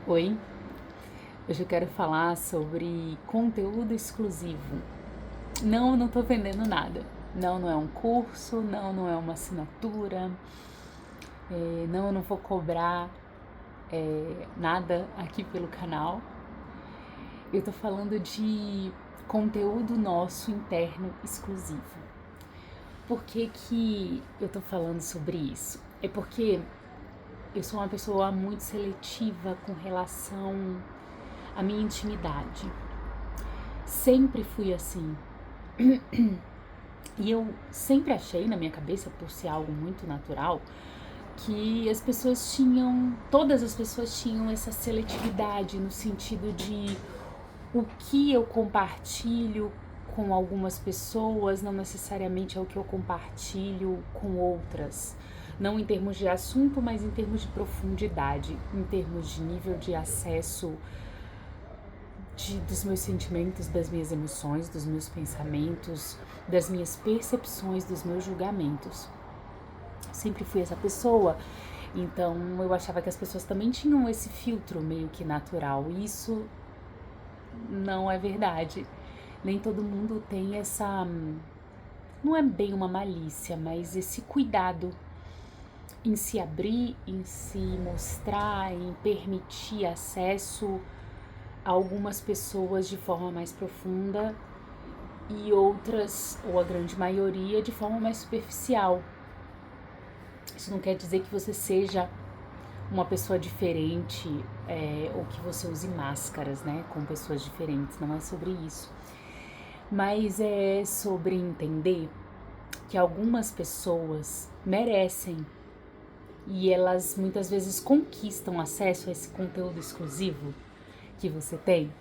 Oi, hoje eu quero falar sobre conteúdo exclusivo. Não tô vendendo nada. Não é um curso, não é uma assinatura. Eu não vou cobrar nada aqui pelo canal. Eu tô falando de conteúdo nosso interno exclusivo. Por que eu tô falando sobre isso? É porque eu sou uma pessoa muito seletiva com relação à minha intimidade. Sempre fui assim. E eu sempre achei na minha cabeça, por ser algo muito natural, que todas as pessoas tinham essa seletividade no sentido de o que eu compartilho com algumas pessoas não necessariamente é o que eu compartilho com outras. Não em termos de assunto, mas em termos de profundidade, em termos de nível de acesso dos meus sentimentos, das minhas emoções, dos meus pensamentos, das minhas percepções, dos meus julgamentos. Sempre fui essa pessoa, então eu achava que as pessoas também tinham esse filtro meio que natural. E isso não é verdade. Nem todo mundo tem essa. Não é bem uma malícia, mas esse cuidado em se abrir, em se mostrar, em permitir acesso a algumas pessoas de forma mais profunda e outras, ou a grande maioria, de forma mais superficial. Isso não quer dizer que você seja uma pessoa diferente ou que você use máscaras, né, com pessoas diferentes. Não é sobre isso. Mas é sobre entender que algumas pessoas merecem e elas muitas vezes conquistam acesso a esse conteúdo exclusivo que você tem.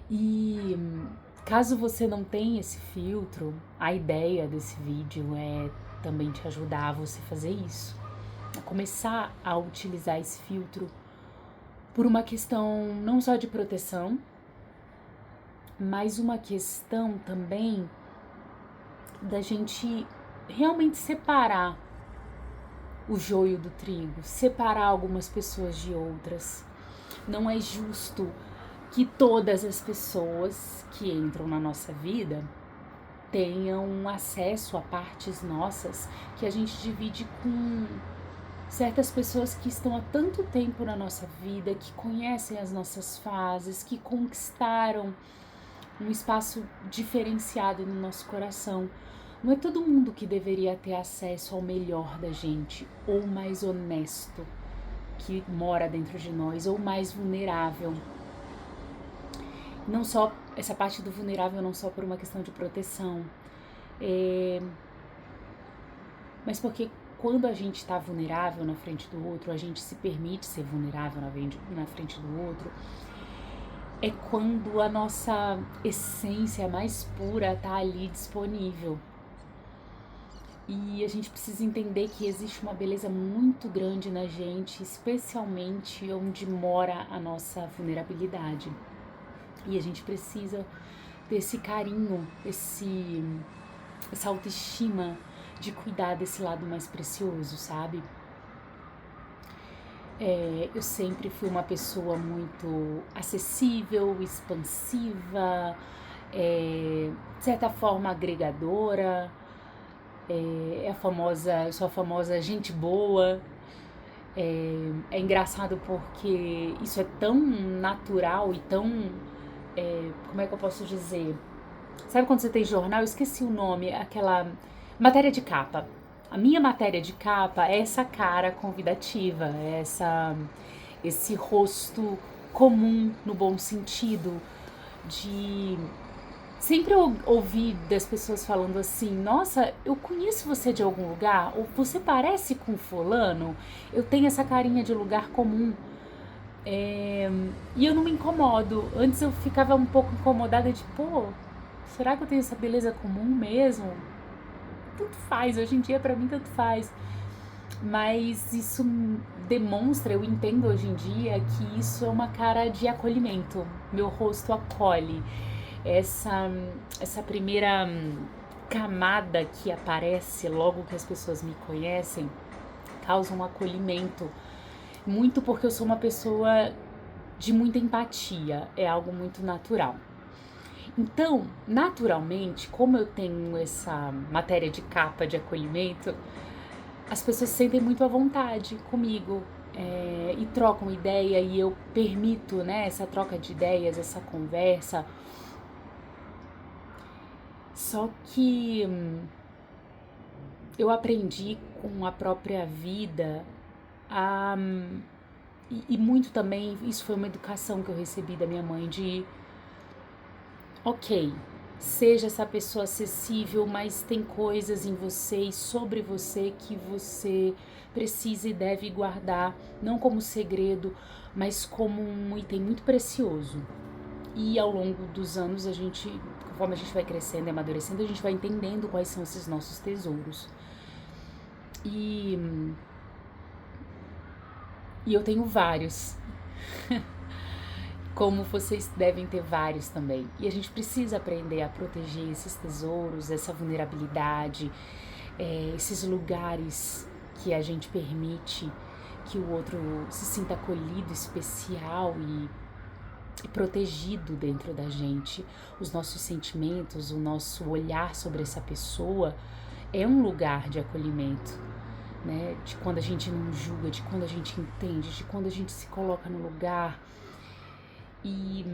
E caso você não tenha esse filtro, a ideia desse vídeo é também te ajudar a você fazer isso, a começar a utilizar esse filtro por uma questão não só de proteção, mas uma questão também da gente realmente separar o joio do trigo, separar algumas pessoas de outras. Não é justo que todas as pessoas que entram na nossa vida tenham acesso a partes nossas que a gente divide com certas pessoas que estão há tanto tempo na nossa vida, que conhecem as nossas fases, que conquistaram um espaço diferenciado no nosso coração. Não é todo mundo que deveria ter acesso ao melhor da gente, ou mais honesto que mora dentro de nós, ou mais vulnerável. Não só essa parte do vulnerável, não só por uma questão de proteção, mas porque quando a gente está vulnerável na frente do outro, a gente se permite ser vulnerável na frente do outro, é quando a nossa essência mais pura está ali disponível. E a gente precisa entender que existe uma beleza muito grande na gente, especialmente onde mora a nossa vulnerabilidade. E a gente precisa ter esse carinho, essa autoestima de cuidar desse lado mais precioso, sabe? Eu sempre fui uma pessoa muito acessível, expansiva, de certa forma agregadora, eu sou a famosa gente boa. É engraçado porque isso é tão natural e tão, como é que eu posso dizer? Sabe quando você tem jornal? Eu esqueci o nome, aquela matéria de capa. A minha matéria de capa é essa cara convidativa, esse rosto comum no bom sentido, de sempre eu ouvi das pessoas falando assim: nossa, eu conheço você de algum lugar, ou você parece com fulano, eu tenho essa carinha de lugar comum. E eu não me incomodo. Antes eu ficava um pouco incomodada de, pô, será que eu tenho essa beleza comum mesmo? Tanto faz, hoje em dia pra mim tanto faz. Mas isso demonstra, eu entendo hoje em dia que isso é uma cara de acolhimento. Meu rosto acolhe. Essa primeira camada que aparece logo que as pessoas me conhecem causa um acolhimento. Muito porque eu sou uma pessoa de muita empatia, é algo muito natural. Então, naturalmente, como eu tenho essa matéria de capa de acolhimento, as pessoas se sentem muito à vontade comigo, e trocam ideia, e eu permito, né, essa troca de ideias, essa conversa. Só que eu aprendi com a própria vida a, e muito também, isso foi uma educação que eu recebi da minha mãe, de ok, seja essa pessoa acessível, mas tem coisas em você e sobre você que você precisa e deve guardar, não como segredo, mas como um item muito precioso. E ao longo dos anos, conforme a gente vai crescendo e amadurecendo, a gente vai entendendo quais são esses nossos tesouros. E eu tenho vários. Como vocês devem ter vários também. E a gente precisa aprender a proteger esses tesouros, essa vulnerabilidade, esses lugares que a gente permite que o outro se sinta acolhido, especial e protegido dentro da gente. Os nossos sentimentos, o nosso olhar sobre essa pessoa é um lugar de acolhimento, né? De quando a gente não julga, de quando a gente entende, de quando a gente se coloca no lugar e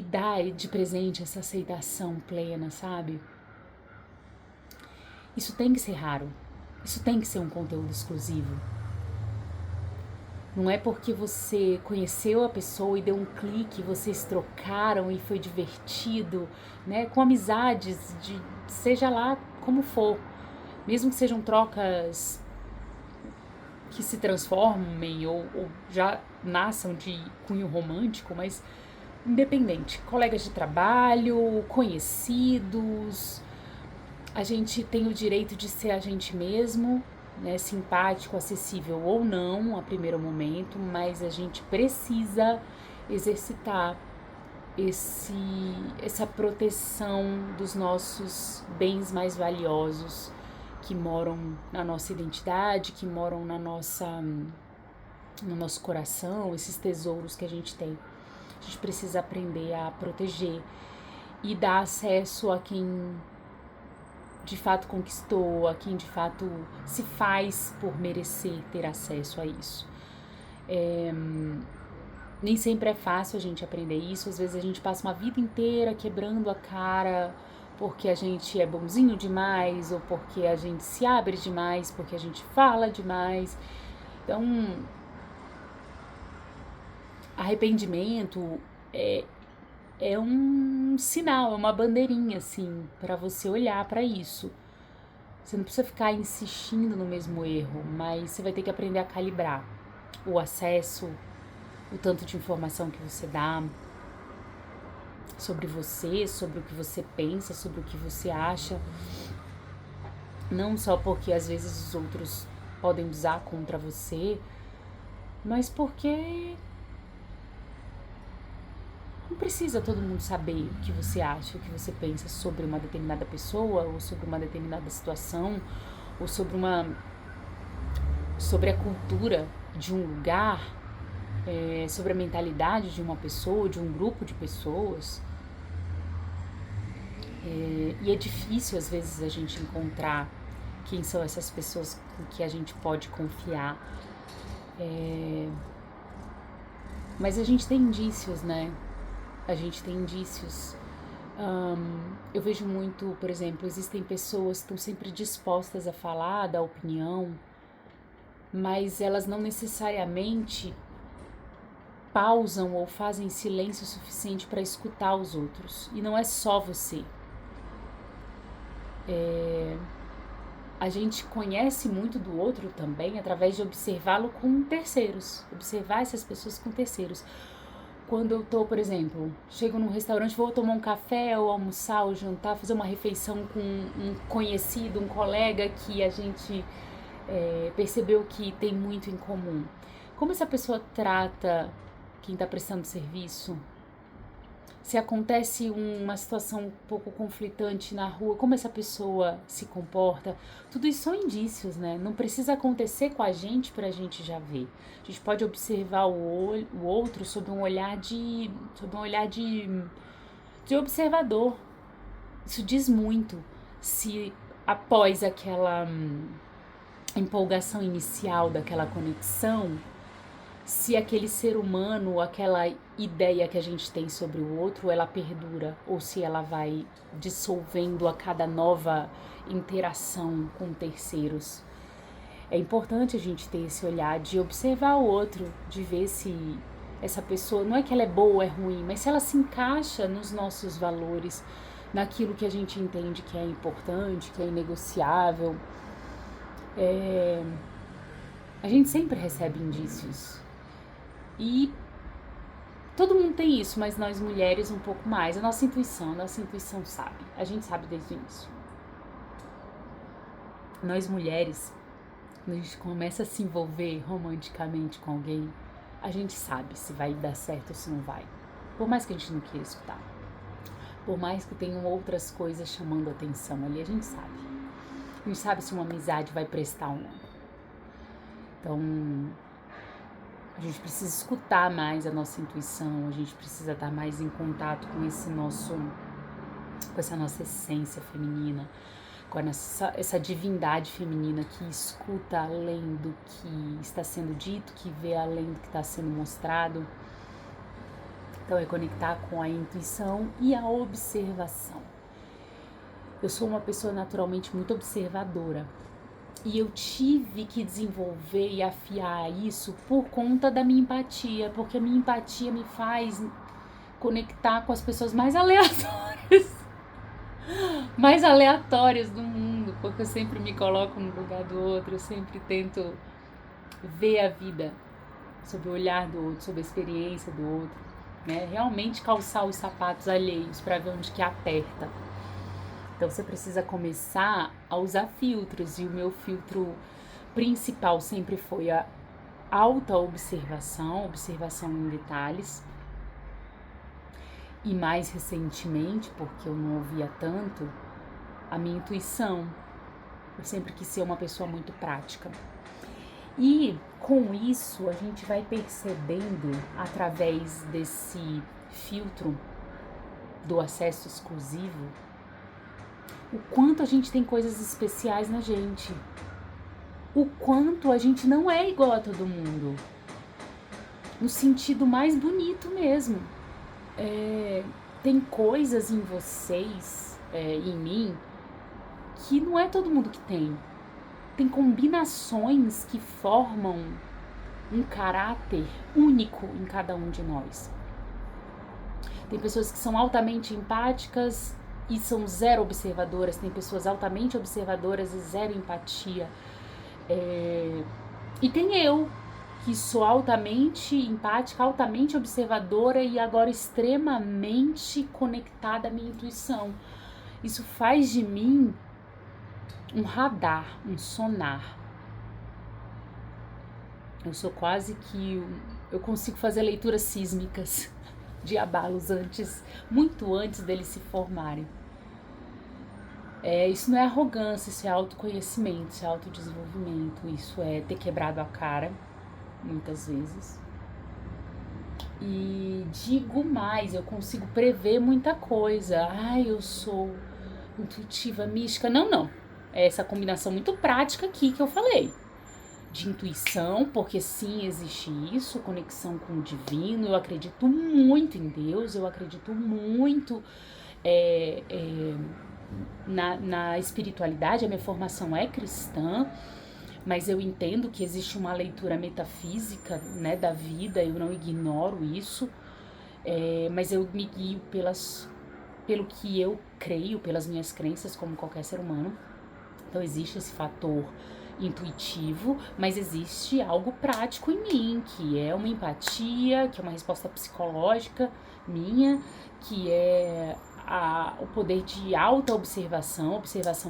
dá de presente essa aceitação plena, sabe? Isso tem que ser raro, isso tem que ser um conteúdo exclusivo. Não é porque você conheceu a pessoa e deu um clique, vocês trocaram e foi divertido, né? Com amizades, seja lá como for, mesmo que sejam trocas que se transformem ou já nasçam de cunho romântico, mas independente, colegas de trabalho, conhecidos, a gente tem o direito de ser a gente mesmo, né, simpático, acessível ou não a primeiro momento, mas a gente precisa exercitar essa proteção dos nossos bens mais valiosos que moram na nossa identidade, que moram no nosso coração, esses tesouros que a gente tem. A gente precisa aprender a proteger e dar acesso a quem de fato conquistou, a quem de fato se faz por merecer ter acesso a isso. Nem sempre é fácil a gente aprender isso, às vezes a gente passa uma vida inteira quebrando a cara porque a gente é bonzinho demais, ou porque a gente se abre demais, porque a gente fala demais. Então, arrependimento é um sinal, é uma bandeirinha, assim, para você olhar para isso. Você não precisa ficar insistindo no mesmo erro, mas você vai ter que aprender a calibrar o acesso, o tanto de informação que você dá sobre você, sobre o que você pensa, sobre o que você acha. Não só porque às vezes os outros podem usar contra você, mas porque não precisa todo mundo saber o que você acha, o que você pensa sobre uma determinada pessoa, ou sobre uma determinada situação, ou sobre a cultura de um lugar, sobre a mentalidade de uma pessoa, de um grupo de pessoas. E é difícil às vezes a gente encontrar quem são essas pessoas com que a gente pode confiar. Mas a gente tem indícios, né? A gente tem indícios. Eu vejo muito, por exemplo, existem pessoas que estão sempre dispostas a falar, dar opinião, mas elas não necessariamente pausam ou fazem silêncio suficiente para escutar os outros. E não é só você. A gente conhece muito do outro também através de observá-lo com terceiros, observar essas pessoas com terceiros. Quando eu tô, por exemplo, chego num restaurante, vou tomar um café ou almoçar ou jantar, fazer uma refeição com um conhecido, um colega que a gente percebeu que tem muito em comum. Como essa pessoa trata quem está prestando serviço? Se acontece uma situação um pouco conflitante na rua, como essa pessoa se comporta, tudo isso são indícios, né? Não precisa acontecer com a gente pra gente já ver. A gente pode observar o outro sob um olhar de observador. Isso diz muito. Se após aquela empolgação inicial daquela conexão, se aquele ser humano, aquela ideia que a gente tem sobre o outro, ela perdura, ou se ela vai dissolvendo a cada nova interação com terceiros. É importante a gente ter esse olhar de observar o outro, de ver se essa pessoa, não é que ela é boa ou é ruim, mas se ela se encaixa nos nossos valores, naquilo que a gente entende que é importante, que é inegociável. A gente sempre recebe indícios. E todo mundo tem isso, mas nós mulheres um pouco mais. A nossa intuição sabe. A gente sabe desde o início. Nós mulheres, quando a gente começa a se envolver romanticamente com alguém, a gente sabe se vai dar certo ou se não vai. Por mais que a gente não queira escutar. Por mais que tenham outras coisas chamando a atenção ali, a gente sabe. A gente sabe se uma amizade vai prestar ou não. Então, a gente precisa escutar mais a nossa intuição, a gente precisa estar mais em contato com essa nossa essência feminina, com essa divindade feminina que escuta além do que está sendo dito, que vê além do que está sendo mostrado. Então é conectar com a intuição e a observação. Eu sou uma pessoa naturalmente muito observadora. E eu tive que desenvolver e afiar isso por conta da minha empatia, porque a minha empatia me faz conectar com as pessoas mais aleatórias do mundo, porque eu sempre me coloco no lugar do outro, eu sempre tento ver a vida sob o olhar do outro, sob a experiência do outro, né? Realmente calçar os sapatos alheios para ver onde que aperta. Então você precisa começar a usar filtros, e o meu filtro principal sempre foi a autoobservação, observação em detalhes. E mais recentemente, porque eu não ouvia tanto, a minha intuição. Eu sempre quis ser uma pessoa muito prática. E com isso a gente vai percebendo, através desse filtro do acesso exclusivo, o quanto a gente tem coisas especiais na gente. O quanto a gente não é igual a todo mundo. No sentido mais bonito mesmo. Tem coisas em vocês, em mim, que não é todo mundo que tem. Tem combinações que formam um caráter único em cada um de nós. Tem pessoas que são altamente empáticas e são zero observadoras. Tem pessoas altamente observadoras e zero empatia. E tem eu, que sou altamente empática, altamente observadora e agora extremamente conectada à minha intuição. Isso faz de mim um radar, um sonar. Eu sou quase que... Eu consigo fazer leituras sísmicas de abalos muito antes deles se formarem. Isso não é arrogância, isso é autoconhecimento, isso é autodesenvolvimento, isso é ter quebrado a cara, muitas vezes. E digo mais, eu consigo prever muita coisa. Eu sou intuitiva, mística. Não. É essa combinação muito prática aqui que eu falei. De intuição, porque sim, existe isso, conexão com o divino. Eu acredito muito em Deus, eu acredito muito na espiritualidade. A minha formação é cristã, mas eu entendo que existe uma leitura metafísica, né, da vida. Eu não ignoro isso, mas eu me guio pelo que eu creio, pelas minhas crenças, como qualquer ser humano. Então existe esse fator intuitivo, mas existe algo prático em mim, que é uma empatia, que é uma resposta psicológica minha, que é o poder de alta observação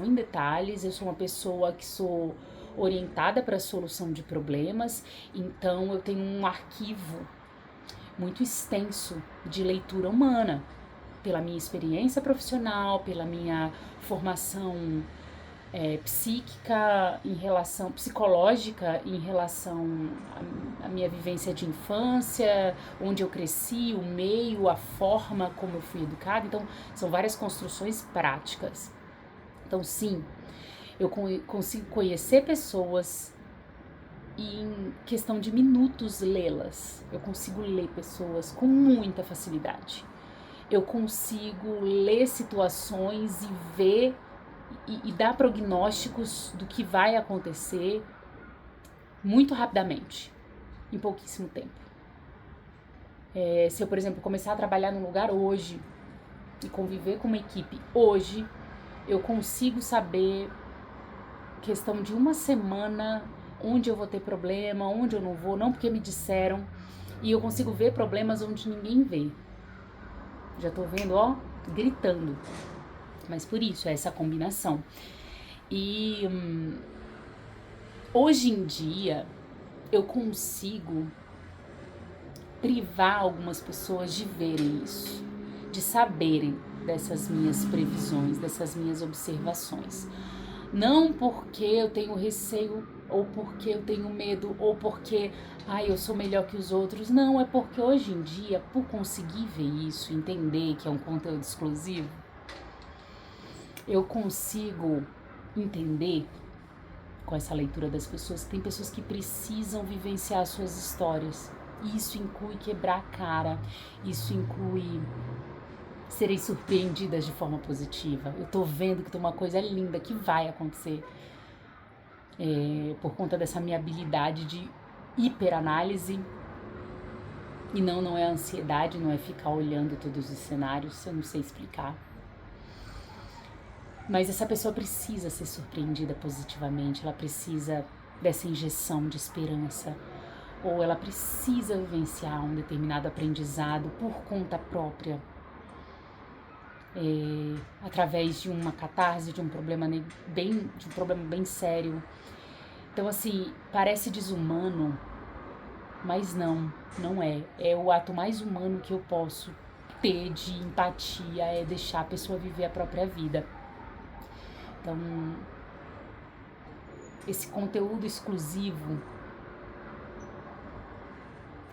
em detalhes. Eu sou uma pessoa que sou orientada para a solução de problemas, então eu tenho um arquivo muito extenso de leitura humana. pela minha experiência profissional, pela minha formação psíquica, psicológica em relação à minha vivência de infância, onde eu cresci, o meio, a forma como eu fui educada. Então, são várias construções práticas. Então, sim, eu consigo conhecer pessoas e em questão de minutos lê-las. Eu consigo ler pessoas com muita facilidade. Eu consigo ler situações e ver e dar prognósticos do que vai acontecer muito rapidamente, em pouquíssimo tempo. Se eu, por exemplo, começar a trabalhar num lugar hoje e conviver com uma equipe hoje, eu consigo saber, questão de uma semana, onde eu vou ter problema, onde eu não vou, não porque me disseram, e eu consigo ver problemas onde ninguém vê. Já tô vendo, ó, gritando. Mas por isso, é essa combinação. E hoje em dia, eu consigo privar algumas pessoas de verem isso, de saberem dessas minhas previsões, dessas minhas observações. Não porque eu tenho receio, ou porque eu tenho medo, ou porque eu sou melhor que os outros. Não, é porque hoje em dia, por conseguir ver isso, entender que é um conteúdo exclusivo, eu consigo entender com essa leitura das pessoas que tem pessoas que precisam vivenciar suas histórias. Isso inclui quebrar a cara, isso inclui serem surpreendidas de forma positiva. Eu tô vendo que tem uma coisa linda que vai acontecer por conta dessa minha habilidade de hiperanálise. E não é ansiedade, não é ficar olhando todos os cenários, eu não sei explicar. Mas essa pessoa precisa ser surpreendida positivamente, ela precisa dessa injeção de esperança, ou ela precisa vivenciar um determinado aprendizado por conta própria, através de uma catarse, de um problema bem sério. Então, assim, parece desumano, mas não é. É o ato mais humano que eu posso ter de empatia, é deixar a pessoa viver a própria vida. Então, esse conteúdo exclusivo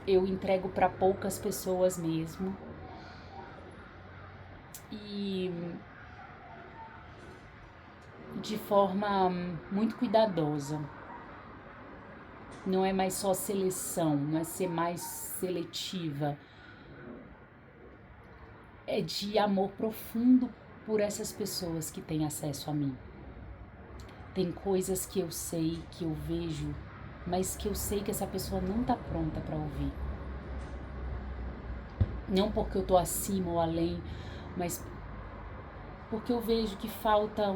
eu entrego para poucas pessoas mesmo. E de forma muito cuidadosa. Não é mais só seleção, não é ser mais seletiva. É de amor profundo por essas pessoas que têm acesso a mim. Tem coisas que eu sei, que eu vejo, mas que eu sei que essa pessoa não tá pronta para ouvir. Não porque eu tô acima ou além, mas porque eu vejo que falta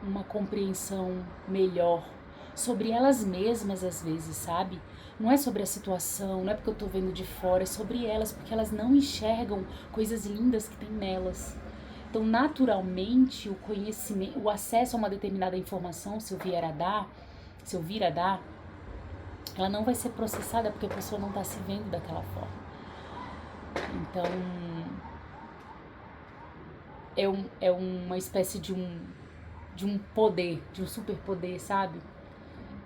uma compreensão melhor sobre elas mesmas às vezes, sabe? Não é sobre a situação, não é porque eu tô vendo de fora, é sobre elas, porque elas não enxergam coisas lindas que tem nelas. Então, naturalmente, o conhecimento, o acesso a uma determinada informação, se eu vir a dar, ela não vai ser processada porque a pessoa não tá se vendo daquela forma. Então, é uma espécie de um poder, de um superpoder, sabe?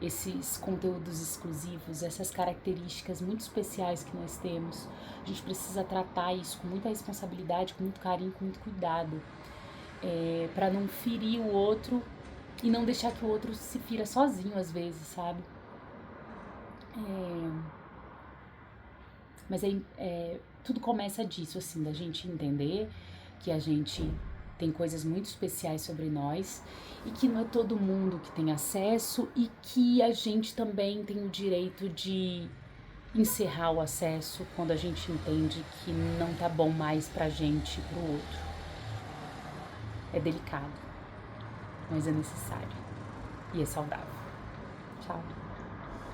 Esses conteúdos exclusivos, essas características muito especiais que nós temos. A gente precisa tratar isso com muita responsabilidade, com muito carinho, com muito cuidado, para não ferir o outro e não deixar que o outro se fira sozinho às vezes, sabe? Mas tudo começa disso, assim, da gente entender que a gente tem coisas muito especiais sobre nós e que não é todo mundo que tem acesso e que a gente também tem o direito de encerrar o acesso quando a gente entende que não tá bom mais pra gente e pro outro. É delicado, mas é necessário e é saudável. Tchau.